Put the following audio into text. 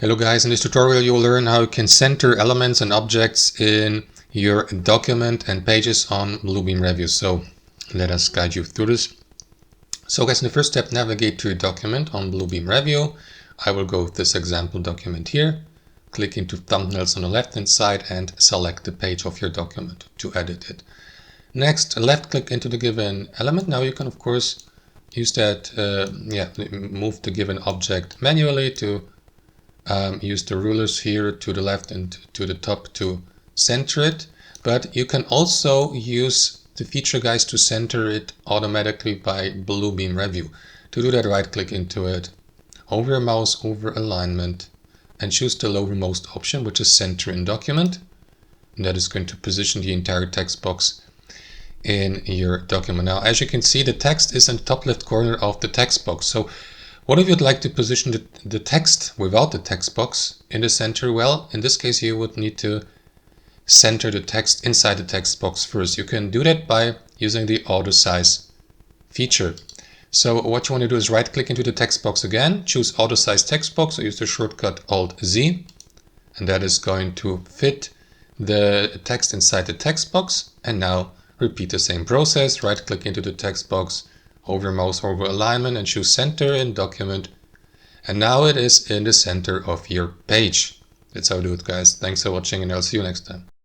Hello guys, in this tutorial you'll learn how you can center elements and objects in your document and pages on Bluebeam Revu. So let us guide you through this. So guys, in the first step, navigate to your document on Bluebeam Revu. I will go with this example document here. Click into thumbnails on the left hand side and select the page of your document to edit it. Next, left click into the given element. Now you can of course use that, move the given object manually to use the rulers here to the left and to the top to center it, but you can also use the feature guys to center it automatically by Bluebeam Revu. To do that, right click into it, hover your mouse over alignment and choose the lowermost option, which is center in document, and that is going to position the entire text box in your document. Now as you can see, the text is in the top left corner of the text box. So what if you'd like to position the text without the text box in the center? Well, in this case, you would need to center the text inside the text box first. You can do that by using the auto size feature. So what you want to do is right click into the text box again, choose auto size text box, or use the shortcut Alt Z, and that is going to fit the text inside the text box. And now repeat the same process, right click into the text box, hover mouse over alignment and choose center in document, and now it is in the center of your page. That's how I do it, guys. Thanks for watching and I'll see you next time.